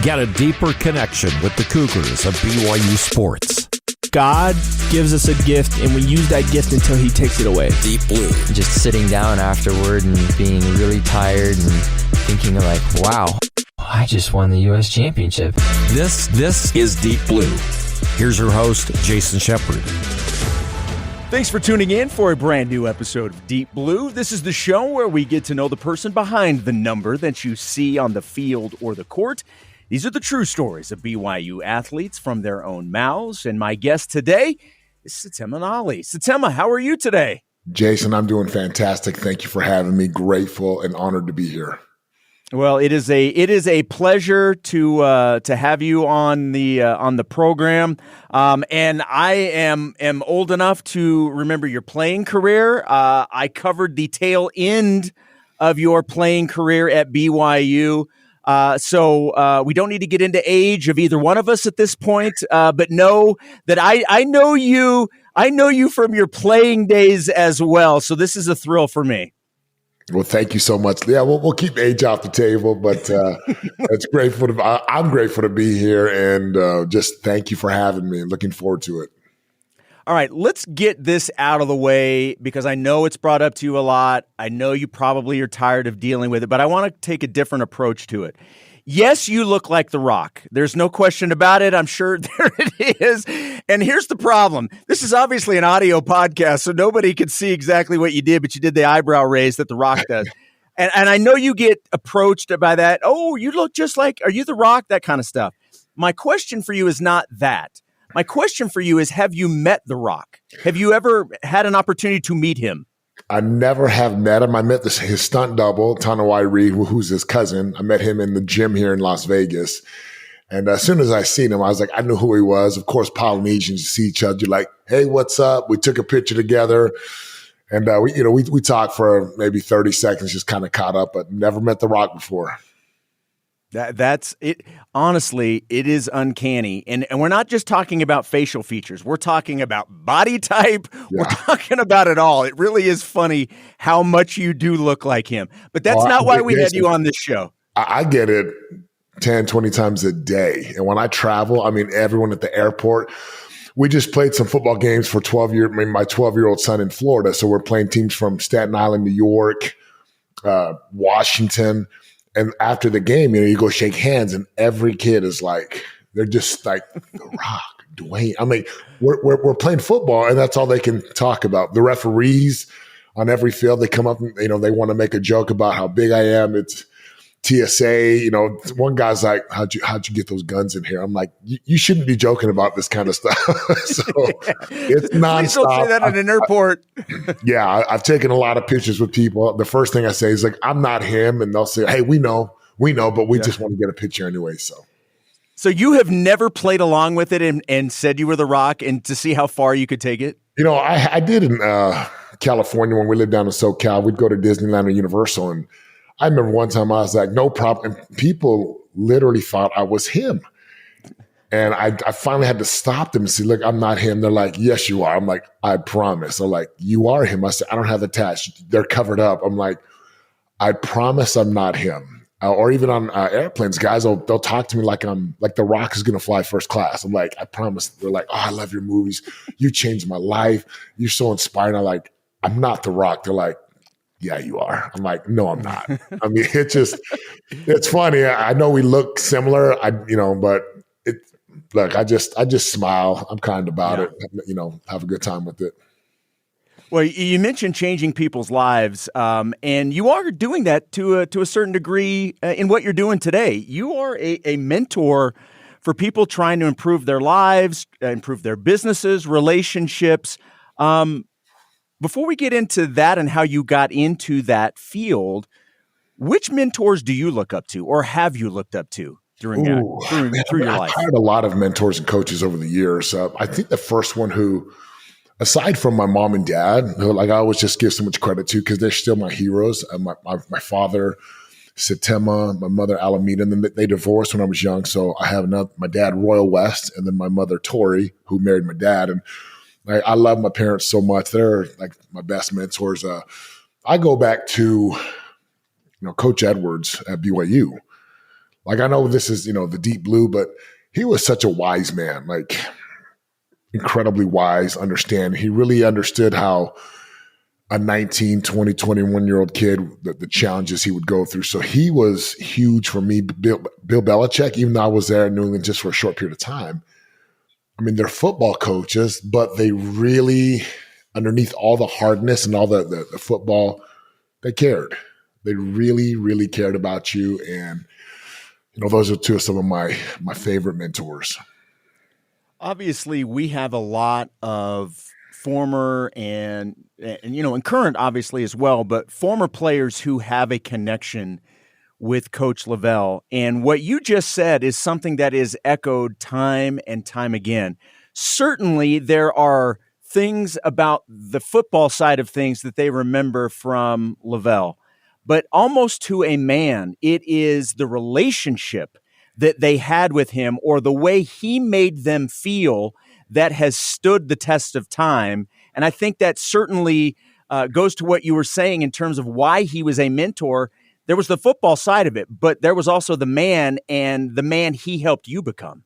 Get a deeper connection with the Cougars of BYU sports. God gives us a gift, and we use that gift until he takes it away. Deep Blue. Just sitting down afterward and being really tired and thinking like, wow, I just won the U.S. championship. This is Deep Blue. Here's your host, Jason Shepard. Thanks for tuning in for a brand new episode of Deep Blue. This is the show where we get to know the person behind the number that you see on the field or the court. These are the true stories of BYU athletes from their own mouths. And my guest today is Setema Gali. Setema, how are you today? Jason, I'm doing fantastic. Thank you for having me. Grateful and honored to be here. Well, it is a pleasure to have you on the program. And I am old enough to remember your playing career. I covered the tail end of your playing career at BYU. So we don't need to get into age of either one of us at this point, but know that I know you from your playing days as well. So this is a thrill for me. Well, thank you so much. Yeah, we'll keep age off the table, but it's grateful. I'm grateful to be here, and just thank you for having me. Looking forward to it. All right, let's get this out of the way because I know it's brought up to you a lot. I know you probably are tired of dealing with it, but I want to take a different approach to it. Yes, you look like The Rock. There's no question about it. I'm sure there it is. And here's the problem. This is obviously an audio podcast, so nobody can see exactly what you did, but you did the eyebrow raise that The Rock does. And I know you get approached by that. Oh, you look just like, are you The Rock? That kind of stuff. My question for you is not that. My question for you is, have you met The Rock? Have you ever had an opportunity to meet him? I never have met him. I met his stunt double, Tanawai Reed, who's his cousin. I met him in the gym here in Las Vegas. And as soon as I seen him, I was like, I knew who he was. Of course, Polynesians, you see each other, you're like, hey, what's up? We took a picture together. And we talked for maybe 30 seconds, just kind of caught up, but never met The Rock before. That's it. Honestly, it is uncanny. And we're not just talking about facial features. We're talking about body type. Yeah. We're talking about it all. It really is funny how much you do look like him. But that's not why we had you on this show. I get it 10, 20 times a day. And when I travel, I mean, everyone at the airport, we just played some football games for my 12-year-old son in Florida. So we're playing teams from Staten Island, New York, Washington. And after the game, you go shake hands, and every kid is like, they're just like, The Rock, Dwayne. I mean, we're playing football, and that's all they can talk about. The referees on every field, they come up and, they want to make a joke about how big I am. It's TSA. One guy's like, how'd you get those guns in here? I'm like, you shouldn't be joking about this kind of stuff. So it's nonstop. Please don't say that in an airport. Yeah, I've taken a lot of pictures with people. The first thing I say is like, I'm not him. And they'll say, hey, we know, but we just want to get a picture anyway. So you have never played along with it and said you were The Rock and to see how far you could take it? I did in California when we lived down in SoCal. We'd go to Disneyland or Universal, and I remember one time I was like, no problem. And people literally thought I was him. And I finally had to stop them and say, look, I'm not him. They're like, yes, you are. I'm like, I promise. They're like, you are him. I said, I don't have the tats. They're covered up. I'm like, I promise I'm not him. Or even on airplanes, guys, they'll talk to me like I'm like The Rock is going to fly first class. I'm like, I promise. They're like, oh, I love your movies. You changed my life. You're so inspiring. I'm like, I'm not The Rock. They're like, yeah, you are. I'm like, no, I'm not. I mean, it's funny. I know we look similar, but look, I just smile. I'm kind about it, have a good time with it. Well, you mentioned changing people's lives, and you are doing that to a certain degree in what you're doing today. You are a mentor for people trying to improve their lives, improve their businesses, relationships. Before we get into that and how you got into that field, which mentors do you look up to or have you looked up to through your life? I've had a lot of mentors and coaches over the years. I think the first one who, aside from my mom and dad, who I always just give so much credit to because they're still my heroes. My father, Setema, my mother, Alameda, and then they divorced when I was young. So I have my dad, Royal West, and then my mother, Tori, who married my dad. And I love my parents so much. They're like my best mentors. I go back to, Coach Edwards at BYU. Like, I know this is, the deep blue, but he was such a wise man, like incredibly wise, understanding. He really understood how a 19, 20, 21-year-old kid, the challenges he would go through. So he was huge for me. Bill Belichick, even though I was there in New England just for a short period of time, I mean, they're football coaches, but they really, underneath all the hardness and all the football, they cared. They really, really cared about you. And, those are two of some of my favorite mentors. Obviously, we have a lot of former and current, obviously, as well, but former players who have a connection with Coach Lavelle. And what you just said is something that is echoed time and time again. Certainly, there are things about the football side of things that they remember from Lavelle, but almost to a man, it is the relationship that they had with him or the way he made them feel that has stood the test of time. And I think that certainly goes to what you were saying in terms of why he was a mentor. There was the football side of it, but there was also the man and the man he helped you become.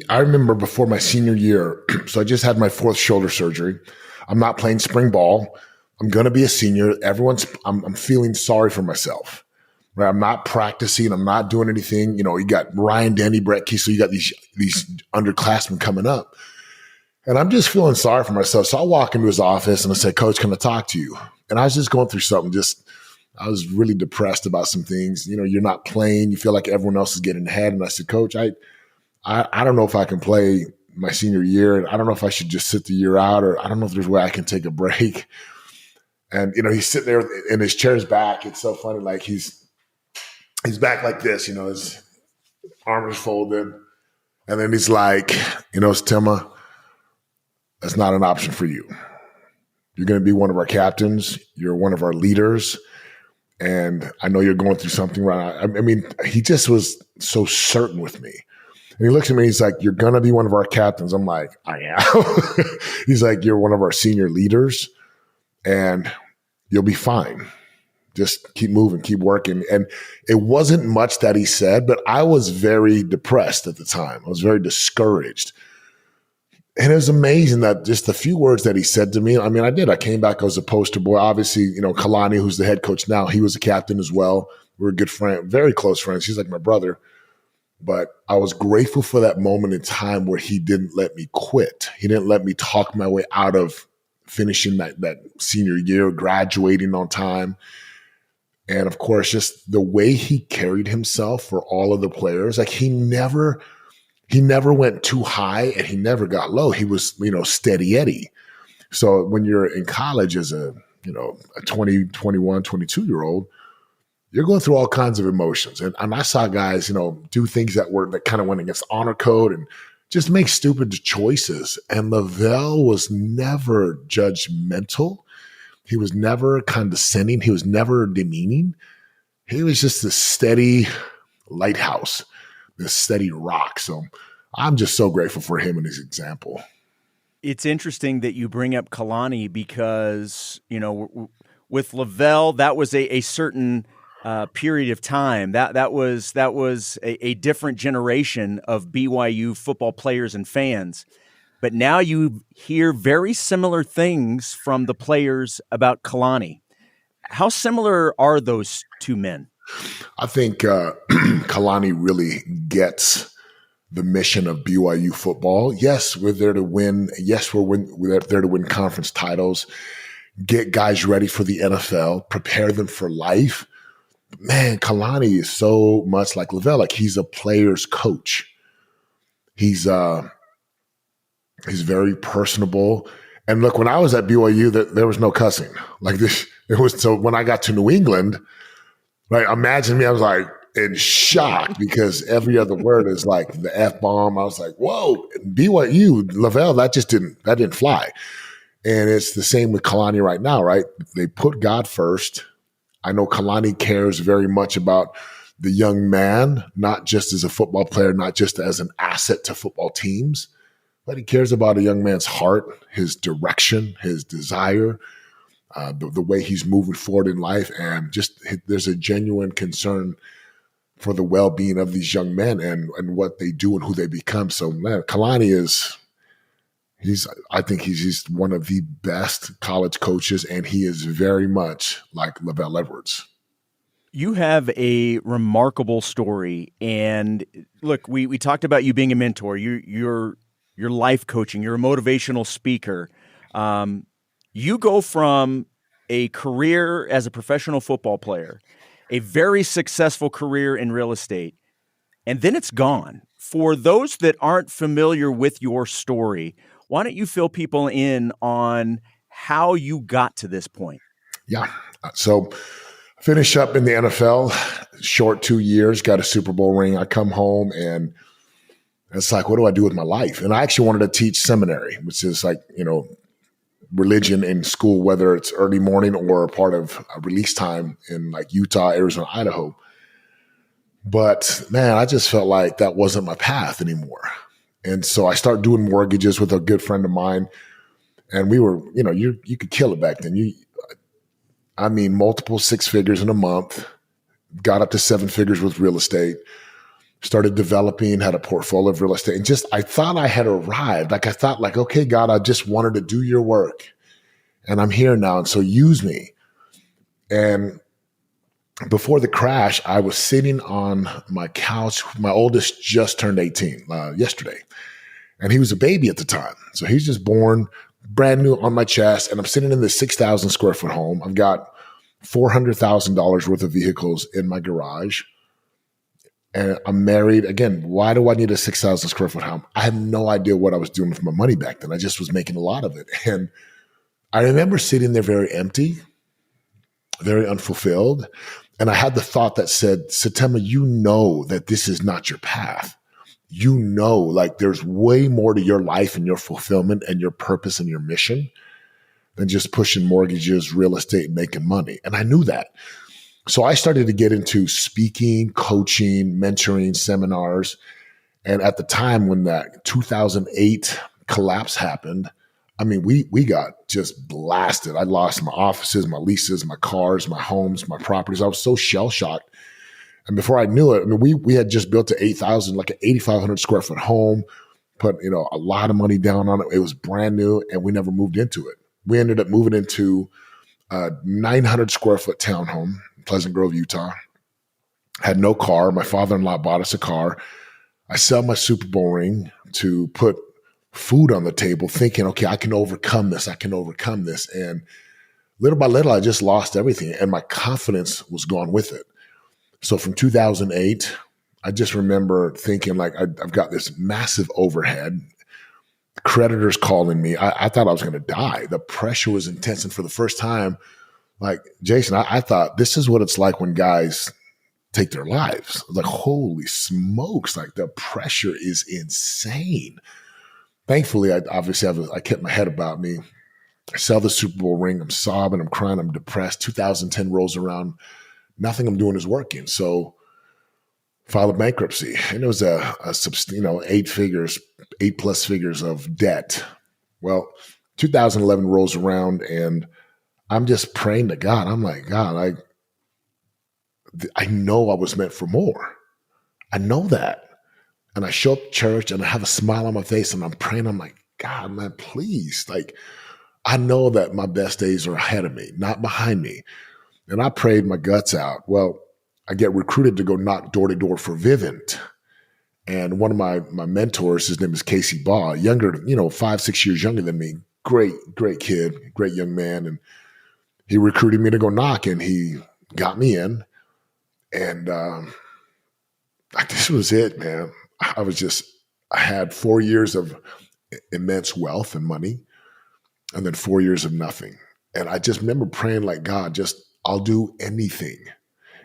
I remember before my senior year, so I just had my 4th shoulder surgery. I'm not playing spring ball. I'm going to be a senior. I'm feeling sorry for myself. Right? I'm not practicing. I'm not doing anything. You got Ryan Denny, Brett Key, so you got these underclassmen coming up. And I'm just feeling sorry for myself. So I walk into his office and I say, "Coach, can I talk to you?" And I was just going through something. I was really depressed about some things. You're not playing. You feel like everyone else is getting ahead. And I said, "Coach, I don't know if I can play my senior year. I don't know if I should just sit the year out, or I don't know if there's a way I can take a break." And, he's sitting there and his chair's back. It's so funny. Like he's back like this, his arms folded. And then he's like, "Setema, that's not an option for you. You're going to be one of our captains. You're one of our leaders. And I know you're going through something right now." I mean, he just was so certain with me. And he looks at me, he's like, "You're going to be one of our captains." I'm like, "I am." He's like, "You're one of our senior leaders and you'll be fine. Just keep moving, keep working." And it wasn't much that he said, but I was very depressed at the time. I was very discouraged. And it was amazing that just the few words that he said to me, I mean, I came back as a poster boy. Obviously, Kalani, who's the head coach now, he was a captain as well. We're a good friend, very close friends. He's like my brother. But I was grateful for that moment in time where he didn't let me quit. He didn't let me talk my way out of finishing that senior year, graduating on time. And of course, just the way he carried himself for all of the players, like he never went too high and he never got low. He was, steady Eddie. So when you're in college as a 20, 21, 22-year-old, you're going through all kinds of emotions. And I saw guys, do things that kind of went against honor code and just make stupid choices. And Lavelle was never judgmental. He was never condescending. He was never demeaning. He was just this steady lighthouse, this steady rock. So I'm just so grateful for him and his example. It's interesting that you bring up Kalani because, with Lavelle, that was a certain period of time. That was a different generation of BYU football players and fans. But now you hear very similar things from the players about Kalani. How similar are those two men? I think Kalani really gets the mission of BYU football. Yes, we're there to win. Yes, we're there to win conference titles, get guys ready for the NFL, prepare them for life. But man, Kalani is so much like Lavelle. Like he's a player's coach. He's very personable. And look, when I was at BYU, there was no cussing. Like this, it was. So when I got to New England, like imagine me, I was like in shock because every other word is like the F-bomb. I was like, whoa, BYU, Lavelle, that didn't fly. And it's the same with Kalani right now, right? They put God first. I know Kalani cares very much about the young man, not just as a football player, not just as an asset to football teams, but he cares about a young man's heart, his direction, his desire, the way he's moving forward in life. And just there's a genuine concern for the well-being of these young men and what they do and who they become. So, man, Kalani I think he's one of the best college coaches, and he is very much like Lavelle Edwards. You have a remarkable story, and look, we talked about you being a mentor. You're life coaching. You're a motivational speaker. You go from a career as a professional football player, a very successful career in real estate, and then it's gone. For those that aren't familiar with your story, why don't you fill people in on how you got to this point? Yeah. So finish up in the NFL, short 2 years, got a Super Bowl ring. I come home and it's like, what do I do with my life? And I actually wanted to teach seminary, which is like, religion in school, whether it's early morning or a part of a release time in like Utah, Arizona, Idaho. But man, I just felt like that wasn't my path anymore. And so I started doing mortgages with a good friend of mine. And we were, you could kill it back then. Multiple six figures in a month, got up to seven figures with real estate, started developing, had a portfolio of real estate. And I thought I had arrived. Like I thought okay, God, I just wanted to do your work. And I'm here now. And so use me. And before the crash, I was sitting on my couch. My oldest just turned 18 yesterday. And he was a baby at the time. So he's just born, brand new on my chest. And I'm sitting in this 6,000 square foot home. I've got $400,000 worth of vehicles in my garage. And I'm married. Again, why do I need a 6,000 square foot home? I had no idea what I was doing with my money back then. I just was making a lot of it. And I remember sitting there very empty, very unfulfilled. And I had the thought that said, Setema, you know that this is not your path. You know, like there's way more to your life and your fulfillment and your purpose and your mission than just pushing mortgages, real estate, and making money. And I knew that. So I started to get into speaking, coaching, mentoring, seminars. And at the time when that 2008 collapse happened, we got just blasted. I lost my offices, my leases, my cars, my homes, my properties. I was so shell-shocked. And before I knew it, we had just built an 8,500 square foot home, put, a lot of money down on it. It was brand new and we never moved into it. We ended up moving into a 900 square foot townhome in Pleasant Grove, Utah. Had no car. My father-in-law bought us a car. I sell my Super Bowl ring to put food on the table, thinking, okay, I can overcome this. And little by little, I just lost everything. And my confidence was gone with it. So from 2008, I just remember thinking like, I've got this massive overhead, creditors calling me. I thought I was going to die. The pressure was intense. And for the first time, like, Jason, I thought this is what it's like when guys take their lives. Like, holy smokes, like the pressure is insane. Thankfully, I kept my head about me. I sell the Super Bowl ring. I'm sobbing. I'm crying. I'm depressed. 2010 rolls around. Nothing I'm doing is working. So filed a bankruptcy. And it was a 8+ figures of debt. Well, 2011 rolls around and I'm just praying to God. I'm like, God, I know I was meant for more. I know that. And I show up to church and I have a smile on my face and I'm praying. I'm like, God, man, please. Like, I know that my best days are ahead of me, not behind me. And I prayed my guts out. Well, I get recruited to go knock door to door for Vivint. And one of my mentors, his name is Casey Baugh, younger, 5-6 years younger than me. Great kid, great young man. And he recruited me to go knock and he got me in. And this was it, man. I had 4 years of immense wealth and money and then 4 years of nothing. And I just remember praying like, God, I'll do anything.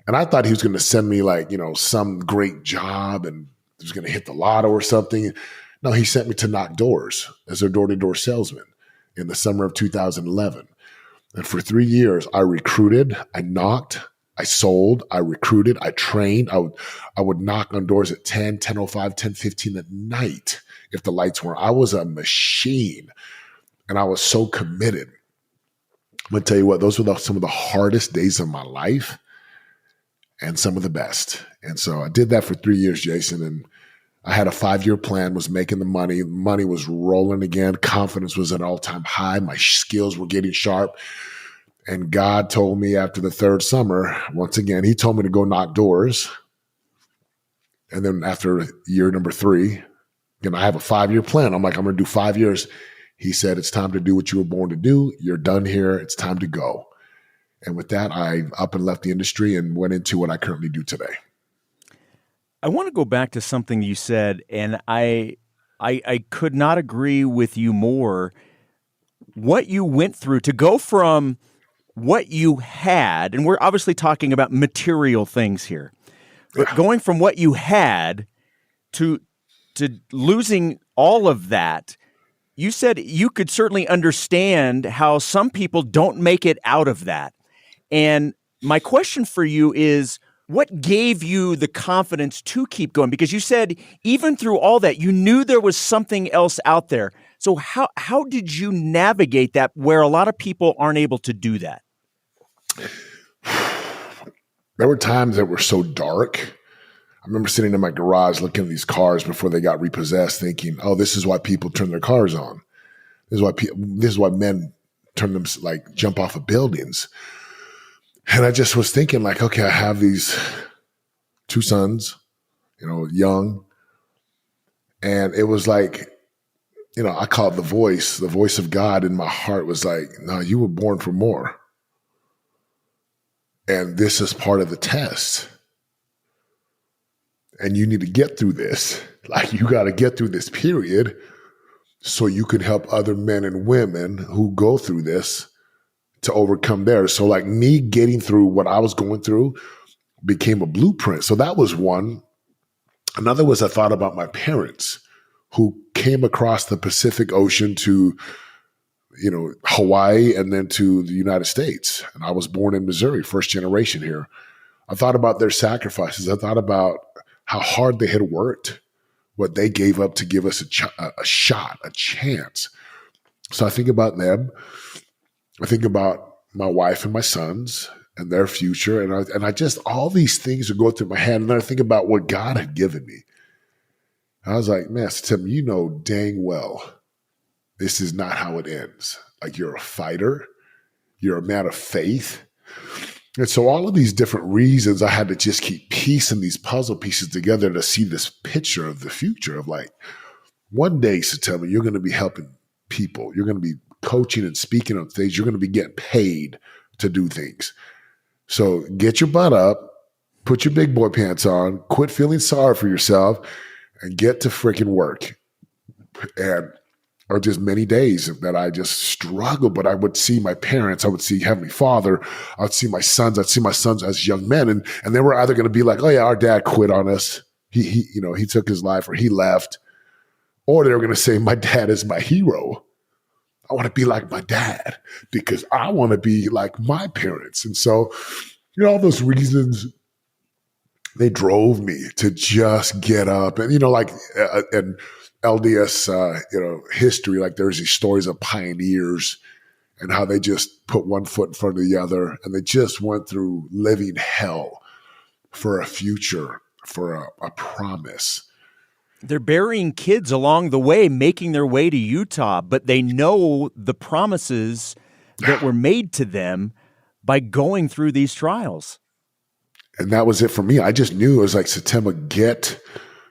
And I thought he was going to send me some great job and he was going to hit the lotto or something. No, he sent me to knock doors as a door-to-door salesman in the summer of 2011. And for 3 years, I recruited, I knocked, I sold, I recruited, I trained. I would knock on doors at 10, 10:05, 10:15 at night if the lights weren't. I was a machine and I was so committed. I'm going to tell you what, those were some of the hardest days of my life. and some of the best. And so I did that for 3 years, Jason, and I had a 5-year plan, was making the money. Money was rolling again. Confidence was at an all-time high. My skills were getting sharp. And God told me after the third summer, once again, he told me to go knock doors. And then after year number 3, I have a 5-year plan. I'm like, I'm going to do 5 years. He said, it's time to do what you were born to do. You're done here. It's time to go. And with that, I up and left the industry and went into what I currently do today. I want to go back to something you said, and I could not agree with you more. What you went through to go from what you had, and we're obviously talking about material things here, but going from what you had to losing all of that, you said you could certainly understand how some people don't make it out of that. And my question for you is, what gave you the confidence to keep going? Because you said even through all that, you knew there was something else out there. So how did you navigate that where a lot of people aren't able to do that? There were times that were so dark. I remember sitting in my garage looking at these cars before they got repossessed, thinking, "Oh, this is why people turn their cars on. This is why men turn them, like, jump off of buildings." And I just was thinking, like, okay, I have these 2 sons, young, and it was like, I call it the voice of God in my heart was like, "No, you were born for more, and this is part of the test." And you need to get through this. Like, you got to get through this period so you can help other men and women who go through this to overcome theirs. So, like, me getting through what I was going through became a blueprint. So that was one. Another was I thought about my parents who came across the Pacific Ocean to, Hawaii and then to the United States. And I was born in Missouri, first generation here. I thought about their sacrifices. I thought about how hard they had worked, what they gave up to give us a shot, a chance. So I think about them. I think about my wife and my sons and their future. And I just, all these things are going through my head. And then I think about what God had given me. I was like, man, Tim, you know dang well, this is not how it ends. Like, you're a fighter. You're a man of faith. And so all of these different reasons, I had to just keep piecing these puzzle pieces together to see this picture of the future of, like, one day, Setema, you're going to be helping people. You're going to be coaching and speaking on things. You're going to be getting paid to do things. So get your butt up, put your big boy pants on, quit feeling sorry for yourself, and get to freaking work. And or just many days that I just struggled, but I would see my parents, I would see Heavenly Father, I would see my sons, I'd see my sons as young men, and they were either going to be like, "Oh yeah, our dad quit on us. He took his life, or he left," or they were going to say, "My dad is my hero. I want to be like my dad because I want to be like my parents." And so, all those reasons, they drove me to just get up and, and LDS, history, like there's these stories of pioneers and how they just put one foot in front of the other and they just went through living hell for a future, for a promise. They're burying kids along the way, making their way to Utah, but they know the promises that were made to them by going through these trials. And that was it for me. I just knew it was like, Setema, get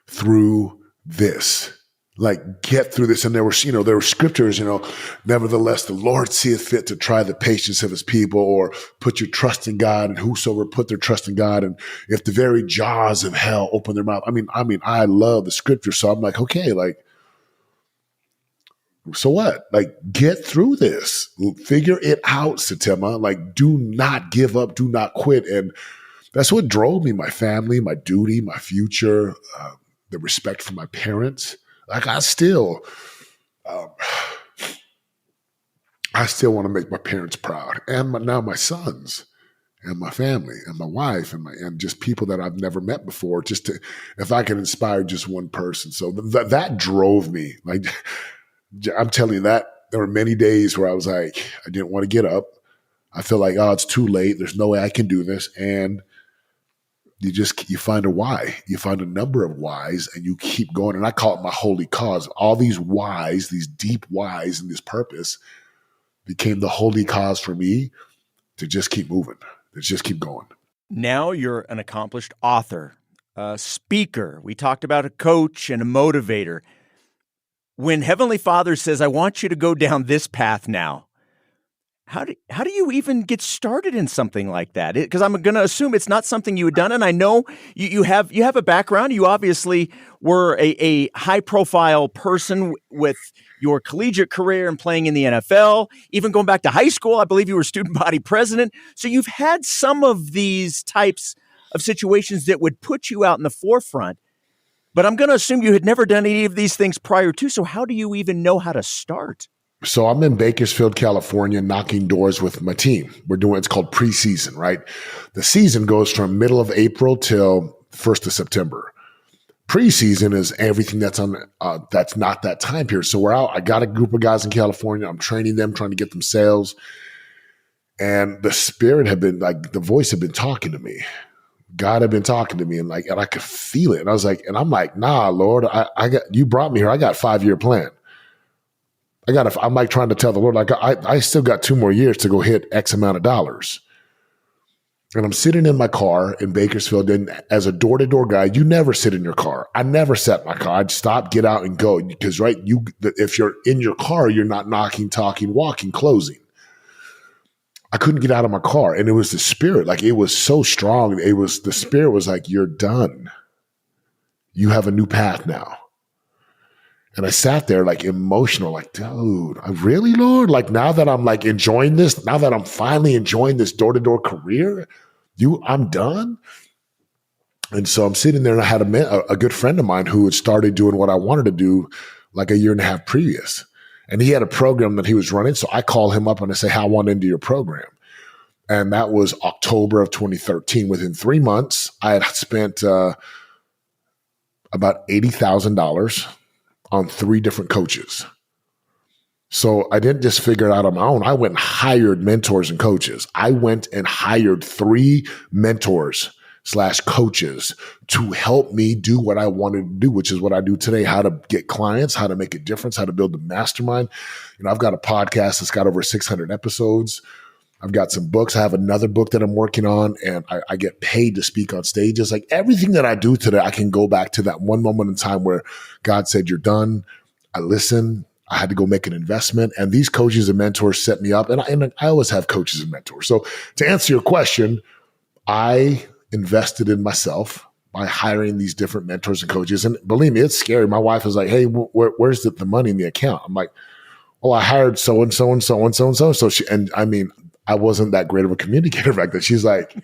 through this. Like, get through this. And there were scriptures, nevertheless, the Lord seeth fit to try the patience of his people, or put your trust in God, and whosoever put their trust in God. And if the very jaws of hell open their mouth. I mean, I love the scripture. So I'm like, okay, like, so what? Like, get through this, figure it out, Setema. Like, do not give up, do not quit. And that's what drove me, my family, my duty, my future, the respect for my parents. Like, I still want to make my parents proud, and now my sons, and my family, and my wife, and just people that I've never met before. Just to, if I can inspire just one person, so that drove me. Like, I'm telling you, that there were many days where I was like, I didn't want to get up. I feel like, oh, it's too late. There's no way I can do this, and you find a why. You find a number of whys, and you keep going. And I call it my holy cause. All these whys, these deep whys and this purpose became the holy cause for me to just keep moving, to just keep going. Now you're an accomplished author, a speaker. We talked about a coach and a motivator. When Heavenly Father says, I want you to go down this path now, how do you even get started in something like that? Because I'm going to assume it's not something you had done. And I know you have a background. You obviously were a high-profile person with your collegiate career and playing in the NFL, even going back to high school. I believe you were student body president. So you've had some of these types of situations that would put you out in the forefront. But I'm going to assume you had never done any of these things prior to. So how do you even know how to start? So I'm in Bakersfield, California, knocking doors with my team. It's called preseason, right? The season goes from middle of April till 1st of September. Preseason is everything that's that's not that time period. So we're out. I got a group of guys in California. I'm training them, trying to get them sales. And the spirit had been the voice had been talking to me. God had been talking to me, and I could feel it. And I was like, and I'm like, nah, Lord, you brought me here. I got a 5-year plan. I'm trying to tell the Lord, I still got 2 more years to go hit X amount of dollars. And I'm sitting in my car in Bakersfield. And as a door-to-door guy, you never sit in your car. I never sat in my car. I'd stop, get out, and go. Because, right, if you're in your car, you're not knocking, talking, walking, closing. I couldn't get out of my car. And it was the spirit. It was so strong. The spirit was like, you're done. You have a new path now. And I sat there emotional, dude, really, Lord? Now that I'm enjoying this, now that I'm finally enjoying this door-to-door career, I'm done? And so I'm sitting there, and I had a good friend of mine who had started doing what I wanted to do a year and a half previous. And he had a program that he was running. So I call him up and I say, how I want into your program. And that was October of 2013. Within 3 months, I had spent about $80,000 on 3 different coaches. So I didn't just figure it out on my own. I went and hired mentors and coaches. I went and hired 3 mentors / coaches to help me do what I wanted to do, which is what I do today, how to get clients, how to make a difference, how to build a mastermind. I've got a podcast that's got over 600 episodes. I've got some books. I have another book that I'm working on, and I get paid to speak on stages. Everything that I do today, I can go back to that one moment in time where God said, you're done. I listened. I had to go make an investment. And these coaches and mentors set me up. And I always have coaches and mentors. So to answer your question, I invested in myself by hiring these different mentors and coaches. And believe me, it's scary. My wife is like, hey, where's the money in the account? I'm like, oh, I hired so-and-so and so-and-so and so. So I wasn't that great of a communicator back then. She's like,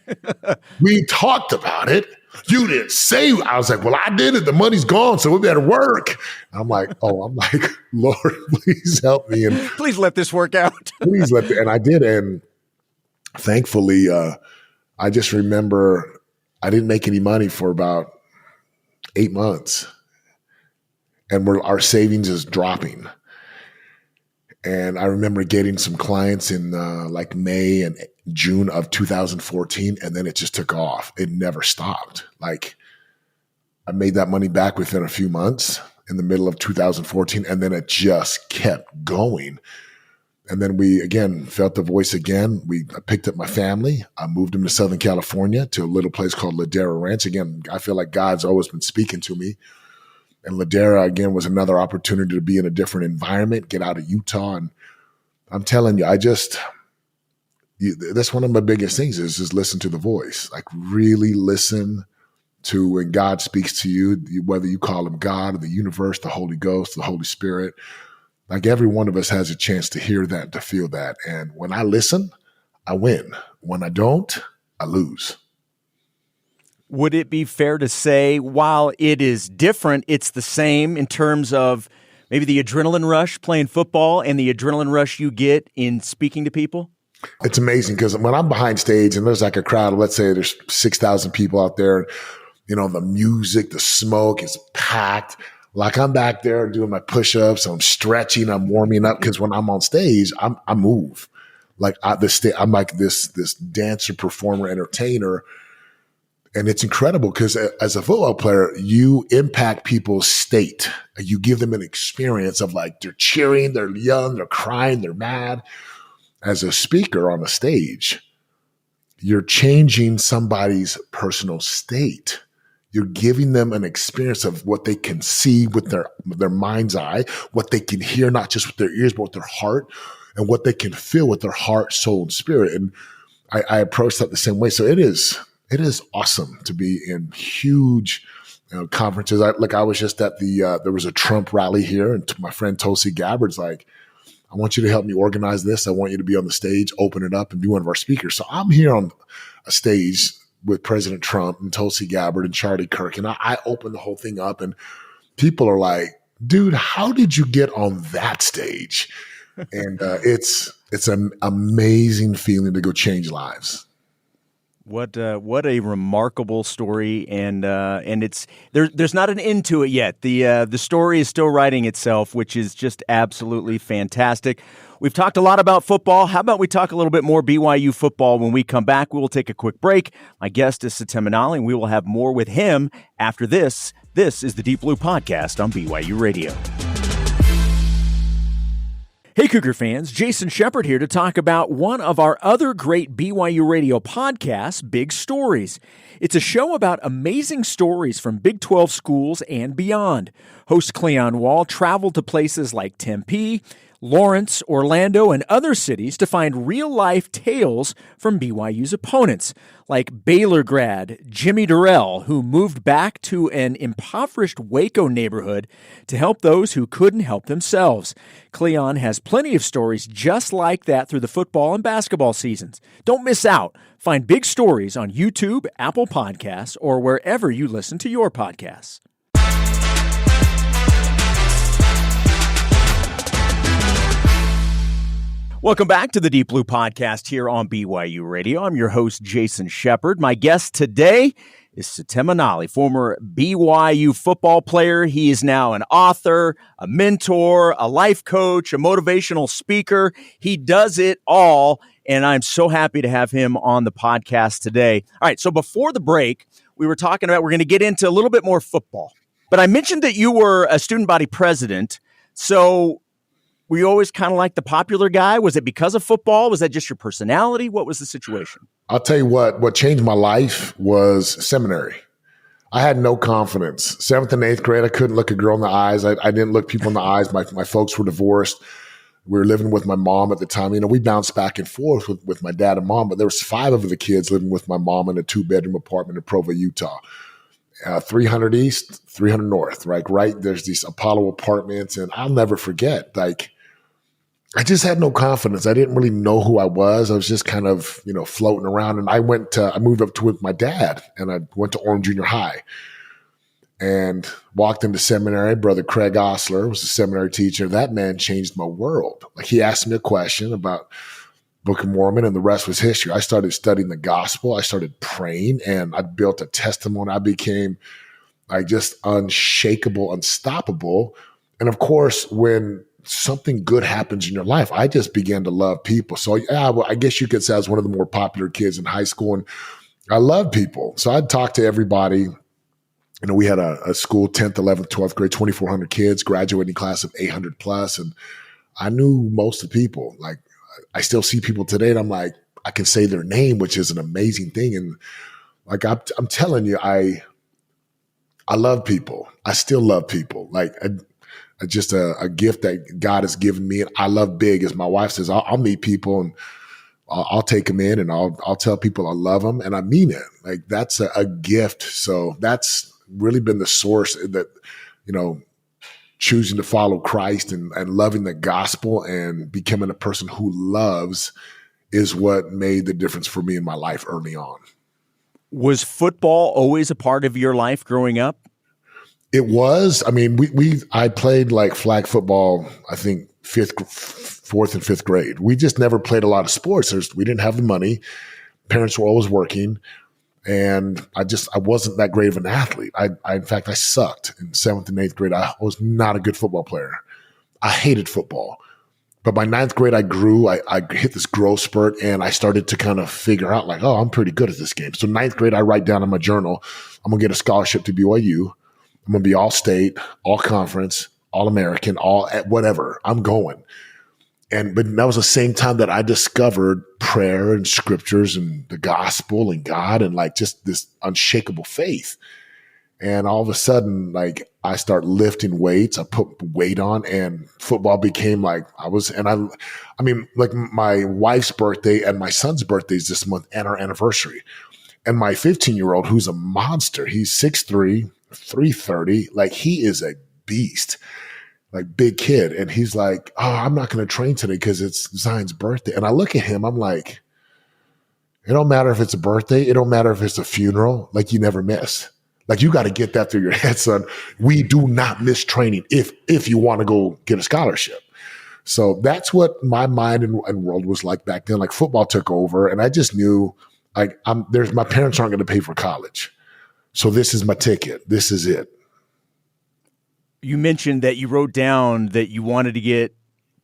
we talked about it. You didn't say. I was like, well, I did it. The money's gone, so we better work. I'm like, Lord, please help me. And please let this work out. And I did. And thankfully, I just remember I didn't make any money for about 8 months. And our savings is dropping. And I remember getting some clients in May and June of 2014, and then it just took off. It never stopped. I made that money back within a few months in the middle of 2014, and then it just kept going. And then we, again, felt the voice again. I picked up my family. I moved them to Southern California to a little place called Ladera Ranch. Again, I feel like God's always been speaking to me. And Ladera, again, was another opportunity to be in a different environment, get out of Utah. And I'm telling you, that's one of my biggest things is just listen to the voice. Really listen to when God speaks to you, whether you call him God or the universe, the Holy Ghost, the Holy Spirit. Every one of us has a chance to hear that, to feel that. And when I listen, I win. When I don't, I lose. Would it be fair to say, while it is different, it's the same in terms of maybe the adrenaline rush playing football and the adrenaline rush you get in speaking to people? It's amazing because when I'm behind stage and there's a crowd, let's say there's 6,000 people out there, the music, the smoke is packed. I'm back there doing my push-ups, I'm stretching, I'm warming up because when I'm on stage, I move. I'm like this dancer, performer, entertainer. And it's incredible because as a football player, you impact people's state. You give them an experience of like they're cheering, they're young, they're crying, they're mad. As a speaker on a stage, you're changing somebody's personal state. You're giving them an experience of what they can see with their mind's eye, what they can hear, not just with their ears, but with their heart, and what they can feel with their heart, soul, and spirit. And I approach that the same way. So it is awesome to be in huge conferences. I was just at there was a Trump rally here, and my friend Tulsi Gabbard's like, I want you to help me organize this. I want you to be on the stage, open it up, and be one of our speakers. So I'm here on a stage with President Trump and Tulsi Gabbard and Charlie Kirk, and I open the whole thing up, and people are like, dude, how did you get on that stage? And it's an amazing feeling to go change lives. What a remarkable story, and it's there's not an end to it yet. The story is still writing itself, which is just absolutely fantastic. We've talked a lot about football. How about we talk a little bit more BYU football when we come back? We will take a quick break. My guest is Setema Gali, and we will have more with him after this. This is the Deep Blue Podcast on BYU Radio. Hey, Cougar fans, Jason Shepard here to talk about one of our other great BYU Radio podcasts, Big Stories. It's a show about amazing stories from Big 12 schools and beyond. Host Cleon Wall traveled to places like Tempe, Lawrence, Orlando, and other cities to find real-life tales from BYU's opponents, like Baylor grad Jimmy Durrell, who moved back to an impoverished Waco neighborhood to help those who couldn't help themselves. Cleon has plenty of stories just like that through the football and basketball seasons. Don't miss out. Find Big Stories on YouTube, Apple Podcasts, or wherever you listen to your podcasts. Welcome back to the Deep Blue Podcast here on BYU Radio. I'm your host, Jason Shepard. My guest today is Setema Gali, former BYU football player. He is now an author, a mentor, a life coach, a motivational speaker. He does it all, and I'm so happy to have him on the podcast today. All right, so before the break, we were talking about we're going to get into a little bit more football. But I mentioned that you were a student body president, so were you always kind of like the popular guy? Was it because of football? Was that just your personality? What was the situation? I'll tell you what changed my life was seminary. I had no confidence. 7th and 8th grade, I couldn't look a girl in the eyes. I didn't look people in the eyes. My folks were divorced. We were living with my mom at the time. You know, we bounced back and forth with my dad and mom, but there was 5 of the kids living with my mom in a 2-bedroom apartment in Provo, Utah. 300 East, 300 North, right? There's these Apollo apartments, and I'll never forget, I just had no confidence. I didn't really know who I was. I was just kind of, floating around. And I moved up to with my dad, and I went to Orem Junior High and walked into seminary. Brother Craig Osler was a seminary teacher. That man changed my world. He asked me a question about Book of Mormon, and the rest was history. I started studying the gospel. I started praying, and I built a testimony. I became just unshakable, unstoppable. And of course, when something good happens in your life, I just began to love people. So I guess you could say I was one of the more popular kids in high school, and I love people. So I'd talk to everybody. We had a school, 10th, 11th, 12th grade, 2,400 kids, graduating class of 800 plus. And I knew most of the people. I still see people today, and I'm like, I can say their name, which is an amazing thing. And I'm telling you, I love people. I still love people. Just a gift that God has given me. And I love big, as my wife says. I'll meet people, and I'll take them in, and I'll tell people I love them, and I mean it. That's a gift. So that's really been the source that, choosing to follow Christ and loving the gospel and becoming a person who loves is what made the difference for me in my life early on. Was football always a part of your life growing up? It was. I played flag football, I think 4th and 5th grade. We just never played a lot of sports. We didn't have the money. Parents were always working. And I wasn't that great of an athlete. In fact, I sucked in 7th and 8th grade. I was not a good football player. I hated football. But by ninth grade, I grew. I hit this growth spurt, and I started to kind of figure out like, oh, I'm pretty good at this game. So ninth grade, I write down in my journal, I'm going to get a scholarship to BYU. I'm going to be all state, all conference, all American, all at whatever. I'm going. But that was the same time that I discovered prayer and scriptures and the gospel and God and like just this unshakable faith. And all of a sudden, like I start lifting weights, I put weight on, and football became like I mean, like my wife's birthday and my son's birthday is this month and our anniversary. And my 15-year-old, who's a monster, he's 6'3", 330, like he is a beast, like big kid. And he's like, oh, I'm not going to train today because it's Zion's birthday. And I look at him, I'm like, it don't matter if it's a birthday. It don't matter if it's a funeral. Like you never miss. Like you got to get that through your head, son. We do not miss training if you want to go get a scholarship. So that's what my mind and world was like back then. Like football took over, and I just knew like my parents aren't going to pay for college. So this is my ticket. This is it. You mentioned that you wrote down that you wanted to get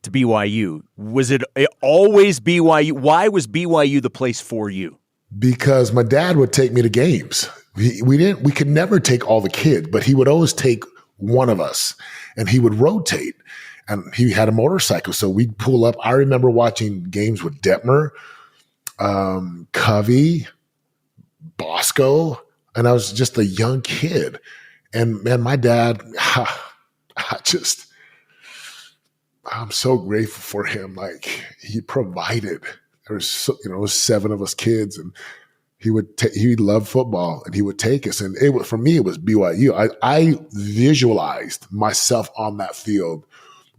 to BYU. Was it always BYU? Why was BYU the place for you? Because my dad would take me to games. We could never take all the kids, but he would always take one of us, and he would rotate. And he had a motorcycle, so we'd pull up. I remember watching games with Detmer, Covey, Bosco, and I was just a young kid. And man, my dad, I'm so grateful for him. Like he provided. There was, it was 7 of us kids, and he loved football, and he would take us. And for me, it was BYU. I visualized myself on that field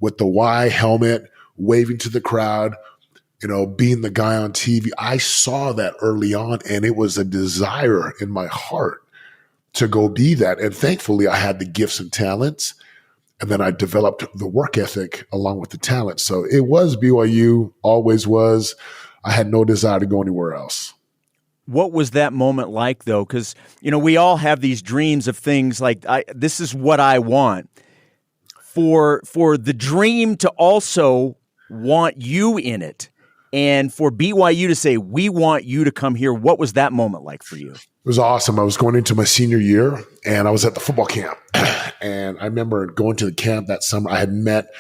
with the Y helmet, waving to the crowd, being the guy on TV. I saw that early on, and it was a desire in my heart to go be that. And thankfully, I had the gifts and talents, and then I developed the work ethic along with the talent. So it was BYU, always was. I had no desire to go anywhere else. What was that moment like, though? Because, we all have these dreams of things like, this is what I want. For the dream to also want you in it, and for BYU to say, we want you to come here, what was that moment like for you? It was awesome. I was going into my senior year, and I was at the football camp. And I remember going to the camp that summer. I had met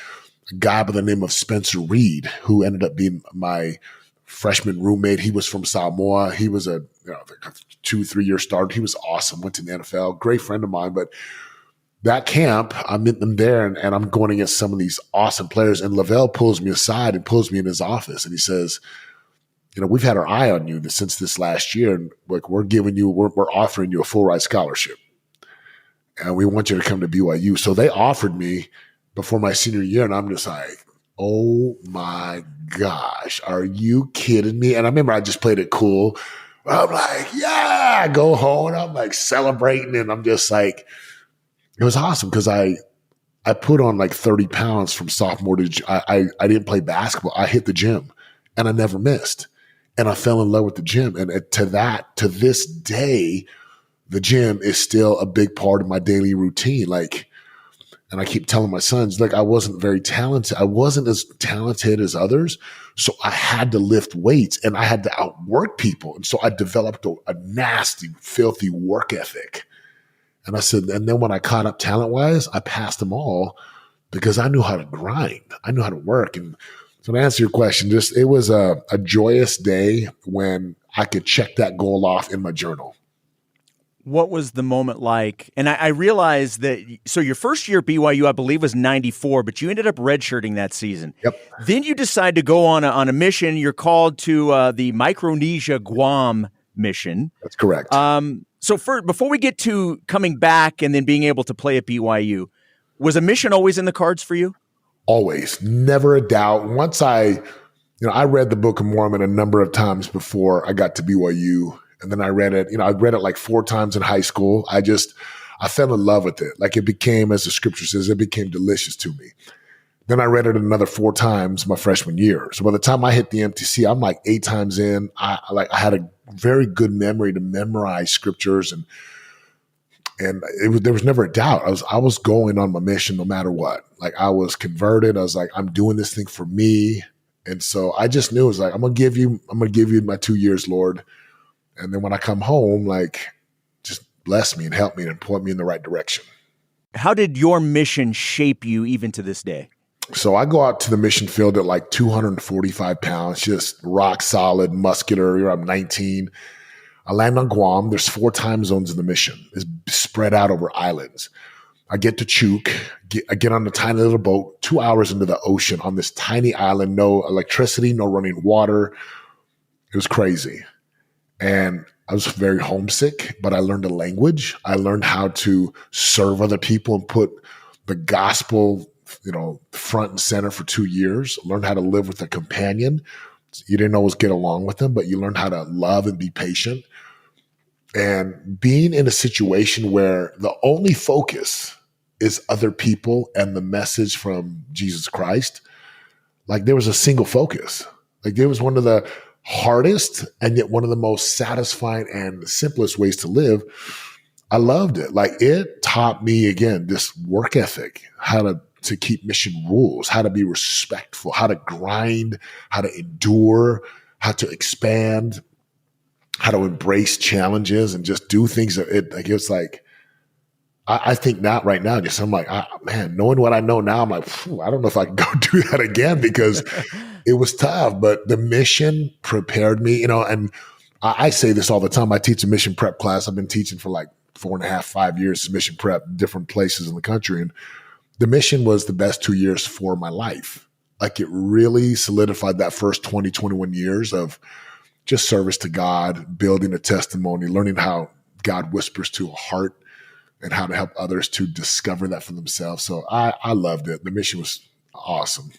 a guy by the name of Spencer Reed, who ended up being my freshman roommate. He was from Samoa. He was a 2-3 year starter. He was awesome. Went to the NFL. Great friend of mine. But that camp, I met them there, and I'm going against some of these awesome players. And Lavelle pulls me aside and pulls me in his office, and he says, we've had our eye on you since this last year, and like we're offering you a full ride scholarship, and we want you to come to BYU. So they offered me before my senior year, and I'm just like, oh my gosh, are you kidding me? And I remember I just played it cool. I'm like, yeah, I go home, and I'm like celebrating, and I'm just like, it was awesome because I put on like 30 pounds from sophomore to I didn't play basketball. I hit the gym, and I never missed, and I fell in love with the gym. And to this day, the gym is still a big part of my daily routine. Like, and I keep telling my sons, like, I wasn't very talented. I wasn't as talented as others. So I had to lift weights, and I had to outwork people. And so I developed a nasty, filthy work ethic. And I said, and then when I caught up talent-wise, I passed them all because I knew how to grind. I knew how to work. And so to answer your question, it was a joyous day when I could check that goal off in my journal. What was the moment like? And I realized that, so your first year at BYU, I believe, was 94, but you ended up redshirting that season. Yep. Then you decide to go on a mission. You're called to the Micronesia Guam mission. That's correct. So before we get to coming back and then being able to play at BYU, was a mission always in the cards for you? Always. Never a doubt. Once I read the Book of Mormon a number of times before I got to BYU. And then I read it, I read it like 4 times in high school. I fell in love with it. Like it became, as the scripture says, it became delicious to me. Then I read it another 4 times my freshman year. So by the time I hit the MTC, I'm like 8 times in. I had a very good memory to memorize scriptures. And there was never a doubt. I was going on my mission no matter what. Like, I was converted. I was like, I'm doing this thing for me. And so I just knew, it was like, I'm gonna give you my 2 years, Lord. And then when I come home, like, just bless me and help me and point me in the right direction. How did your mission shape you even to this day? So I go out to the mission field at like 245 pounds, just rock solid, muscular. I'm 19. I land on Guam. There's 4 time zones in the mission. It's spread out over islands. I get to Chuuk. I get on a tiny little boat, 2 hours into the ocean on this tiny island, no electricity, no running water. It was crazy. And I was very homesick, but I learned a language. I learned how to serve other people and put the gospel, front and center for 2 years. Learned how to live with a companion. You didn't always get along with them, but you learned how to love and be patient. And being in a situation where the only focus is other people and the message from Jesus Christ, like, there was a single focus. Like, it was one of the hardest and yet one of the most satisfying and simplest ways to live. I loved it. Like, it taught me, again, this work ethic, how to keep mission rules, how to be respectful, how to grind, how to endure, how to expand, how to embrace challenges and just do things that it's like, I think not right now, just I'm like, man, knowing what I know now, I'm like, I don't know if I can go do that again, because it was tough, but the mission prepared me, and I say this all the time. I teach a mission prep class. I've been teaching for like 4.5, 5 years, mission prep, different places in the country. And the mission was the best 2 years for my life. Like, it really solidified that first 20, 21 years of just service to God, building a testimony, learning how God whispers to a heart and how to help others to discover that for themselves. So I loved it. The mission was awesome.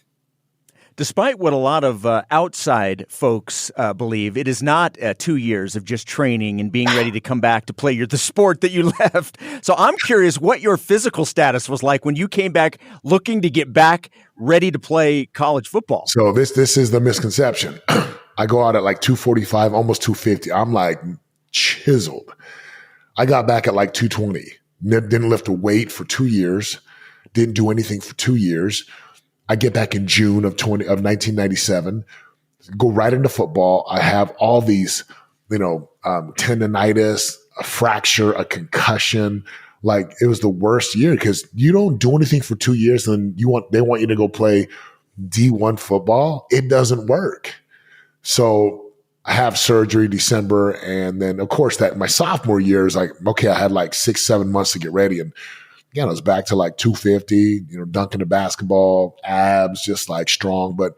Despite what a lot of outside folks believe, it is not 2 years of just training and being ready to come back to play the sport that you left. So I'm curious what your physical status was like when you came back looking to get back ready to play college football. So this is the misconception. I go out at like 245, almost 250. I'm like chiseled. I got back at like 220. Didn't lift a weight for 2 years. Didn't do anything for 2 years. I get back in June of 1997, go right into football. I have all these, tendonitis, a fracture, a concussion. Like, it was the worst year, because you don't do anything for 2 years and they want you to go play D1 football. It doesn't work. So I have surgery December. And then, of course, that my sophomore year is like, okay, I had like 6-7 months to get ready. And again, I was back to like 250, dunking the basketball, abs, just like strong. But,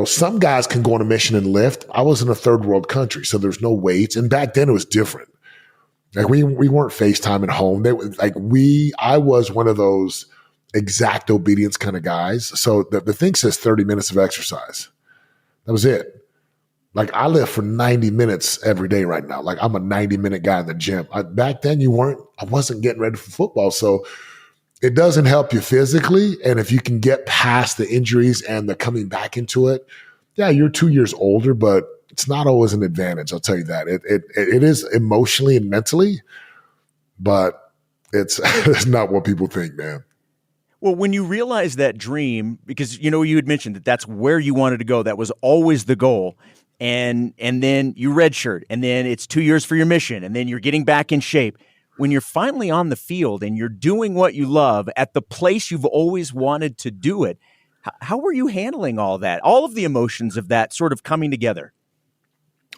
some guys can go on a mission and lift. I was in a third world country, so there's no weights. And back then it was different. Like, we weren't FaceTiming home. I was one of those exact obedience kind of guys. So the thing says 30 minutes of exercise. That was it. Like, I live for 90 minutes every day right now. Like, I'm a 90-minute guy in the gym. Back then I wasn't getting ready for football. So it doesn't help you physically. And if you can get past the injuries and the coming back into it, yeah, you're 2 years older, but it's not always an advantage. I'll tell you that. It is emotionally and mentally, but it's not what people think, man. Well, when you realize that dream, because, you had mentioned that that's where you wanted to go. That was always the goal. And then you redshirt, and then it's 2 years for your mission, and then you're getting back in shape. When you're finally on the field and you're doing what you love at the place you've always wanted to do it, how were you handling all that, all of the emotions of that sort of coming together?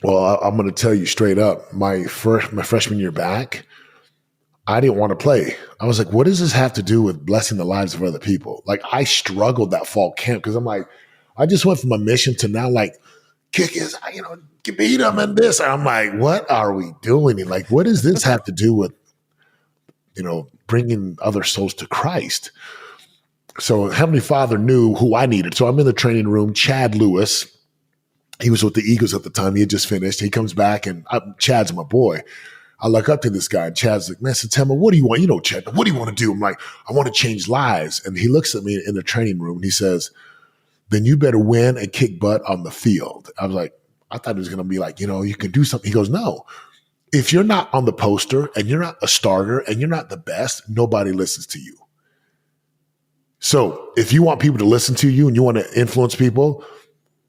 Well, I'm going to tell you straight up, my freshman year back, I didn't want to play. I was like, what does this have to do with blessing the lives of other people? Like, I struggled that fall camp, because I'm like, I just went from a mission to now, like, kick his, beat him and this. And I'm like, what are we doing? And like, what does this have to do with, bringing other souls to Christ? So Heavenly Father knew who I needed. So I'm in the training room. Chad Lewis, he was with the Eagles at the time. He had just finished. He comes back, and Chad's my boy. I look up to this guy, and Chad's like, man, Setema, what do you want? Chad, what do you want to do? I'm like, I want to change lives. And he looks at me in the training room, and he says, then you better win and kick butt on the field. I was like, I thought it was going to be like, you can do something. He goes, no, if you're not on the poster and you're not a starter and you're not the best, nobody listens to you. So if you want people to listen to you and you want to influence people,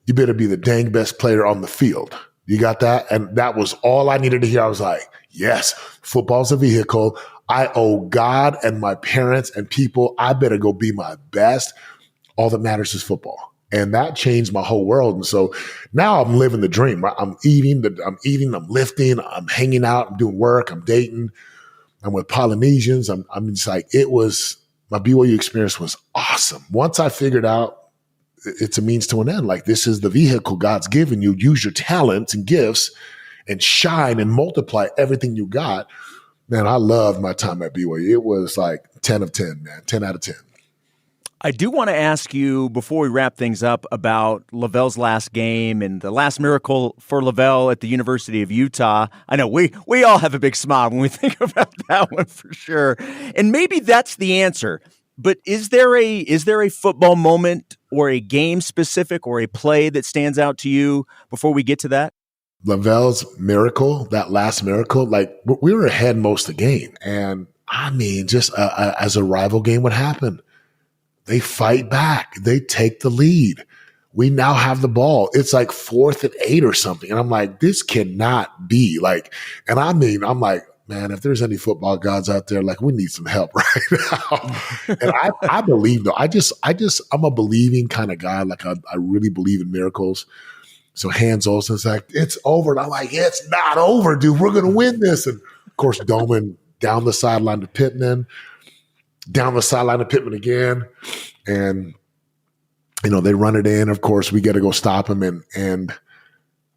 you better be the dang best player on the field. You got that? And that was all I needed to hear. I was like, yes, football's a vehicle. I owe God and my parents and people, I better go be my best. All that matters is football. And that changed my whole world. And so now I'm living the dream, right? I'm eating, I'm lifting, I'm hanging out, I'm doing work, I'm dating, I'm with Polynesians. I'm just like, my BYU experience was awesome. Once I figured out it's a means to an end, like this is the vehicle God's given you, use your talents and gifts and shine and multiply everything you got. Man, I loved my time at BYU. It was like 10 of 10, man, 10 out of 10. I do want to ask you, before we wrap things up, about Lavelle's last game and the last miracle for Lavelle at the University of Utah. I know we all have a big smile when we think about that one for sure. And maybe that's the answer. But is there a football moment or a game specific or a play that stands out to you before we get to that? Lavelle's miracle, that last miracle, like we were ahead most of the game. And I mean, just as a rival game would happen. They fight back. They take the lead. We now have the ball. It's like 4th and 8 or something. And I'm like, this cannot be like, and I mean, I'm like, man, if there's any football gods out there, like we need some help right now. And I believe though, I'm a believing kind of guy. Like I really believe in miracles. So Hans Olsen's like, it's over. And I'm like, it's not over, dude. We're going to win this. And of course, Doman down the sideline to Pittman. Down the sideline of Pittman again. And, they run it in. Of course, we got to go stop him. And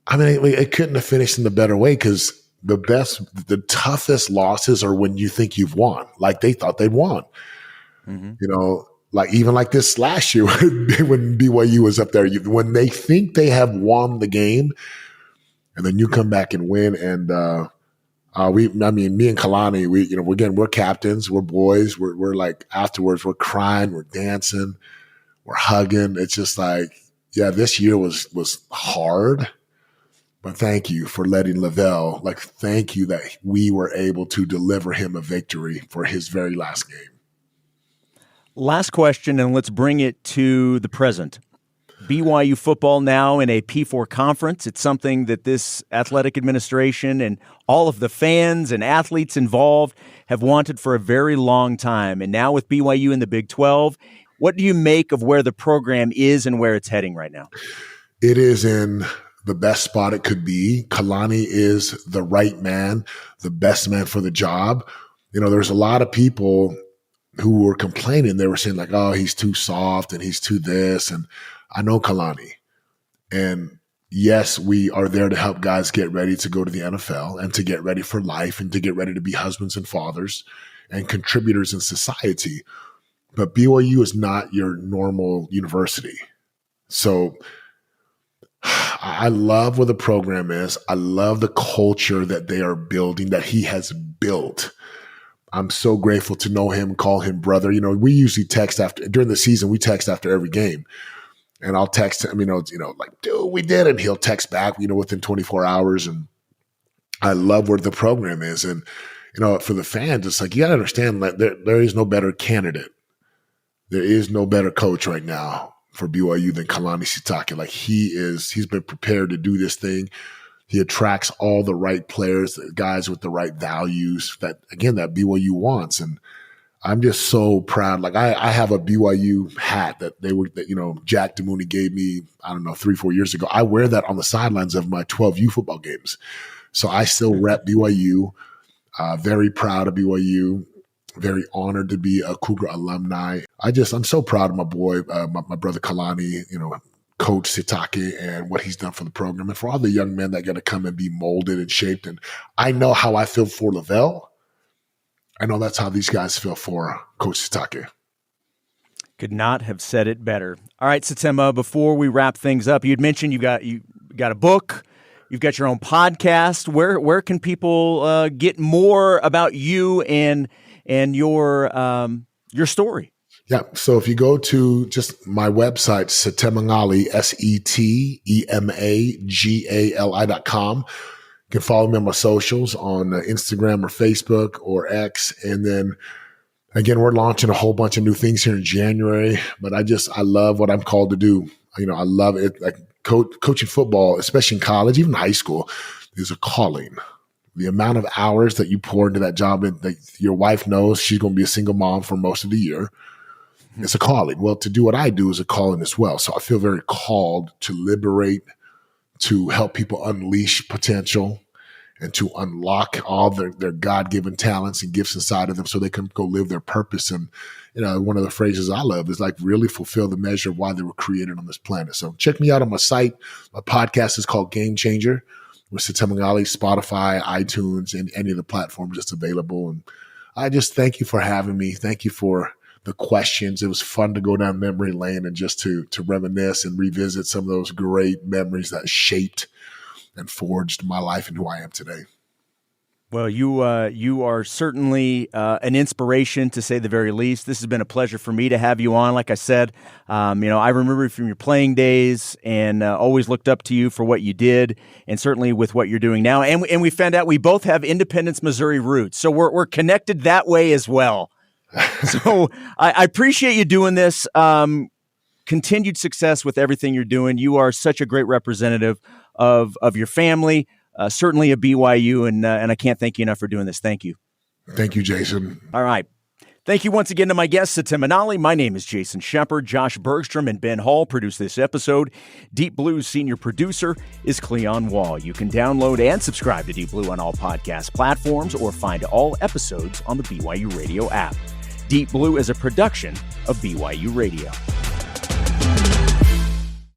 I mean, it couldn't have finished in the better way because the toughest losses are when you think you've won. Like they thought they'd won. Mm-hmm. Like even like this last year when BYU was up there, when they think they have won the game and then you come back and win. And, me and Kalani, we're captains, we're boys, we're like afterwards, we're crying, we're dancing, we're hugging. It's just like, yeah, this year was hard, but thank you for letting Lavelle, thank you that we were able to deliver him a victory for his very last game. Last question, and let's bring it to the present. BYU football now in a P4 conference. It's something that this athletic administration and all of the fans and athletes involved have wanted for a very long time. And now with BYU in the Big 12, what do you make of where the program is and where it's heading right now? It is in the best spot it could be. Kalani is the right man, the best man for the job. There's a lot of people who were complaining. They were saying like, oh, he's too soft and he's too this. And I know Kalani, and yes, we are there to help guys get ready to go to the NFL and to get ready for life and to get ready to be husbands and fathers and contributors in society. But BYU is not your normal university. So I love where the program is. I love the culture that they are building, that he has built. I'm so grateful to know him, call him brother. We usually text during the season, we text after every game. And I'll text him, like, dude, we did. And he'll text back, within 24 hours. And I love where the program is. And, for the fans, it's like, you got to understand that there is no better candidate. There is no better coach right now for BYU than Kalani Sitake. Like he's been prepared to do this thing. He attracts all the right players, the guys with the right values that BYU wants. And I'm just so proud. Like I have a BYU hat that Jack DeMooney gave me, 3-4 years ago. I wear that on the sidelines of my 12U football games. So I still rep BYU, very proud of BYU, very honored to be a Cougar alumni. I'm so proud of my boy, my brother Kalani, Coach Sitake and what he's done for the program and for all the young men that got to come and be molded and shaped. And I know how I feel for Lavelle. I know that's how these guys feel for Coach Sitake. Could not have said it better. All right, Setema, before we wrap things up, you'd mentioned you got a book, you've got your own podcast. Where can people get more about you and your story? Yeah, so if you go to just my website, Setema Gali, SETEMAGALI.com, You can follow me on my socials on Instagram or Facebook or X. And then again, we're launching a whole bunch of new things here in January, but I love what I'm called to do. I love it. Like coaching football, especially in college, even high school, is a calling. The amount of hours that you pour into that job, and that your wife knows she's going to be a single mom for most of the year, it's a calling. Well, to do what I do is a calling as well. So I feel very called to liberate, to help people unleash potential, and to unlock all their God-given talents and gifts inside of them so they can go live their purpose. And, one of the phrases I love is like really fulfill the measure of why they were created on this planet. So check me out on my site. My podcast is called Game Changer with Setema Gali, Spotify, iTunes, and any of the platforms that's available. And I just thank you for having me. Thank you for the questions. It was fun to go down memory lane and just to reminisce and revisit some of those great memories that shaped and forged my life and who I am today. Well, you are certainly an inspiration, to say the very least. This has been a pleasure for me to have you on. Like I said, I remember from your playing days and always looked up to you for what you did, and certainly with what you're doing now. And we found out we both have Independence, Missouri roots, so we're connected that way as well. So I appreciate you doing this. Continued success with everything you're doing. You are such a great representative of your family. Certainly a BYU, and I can't thank you enough for doing this. Thank you. Thank you, Jason. All right. Thank you once again to my guest, Setema Gali. My name is Jason Shepard. Josh Bergstrom and Ben Hall produced this episode. Deep Blue's senior producer is Cleon Wall. You can download and subscribe to Deep Blue on all podcast platforms or find all episodes on the BYU Radio app. Deep Blue is a production of BYU Radio.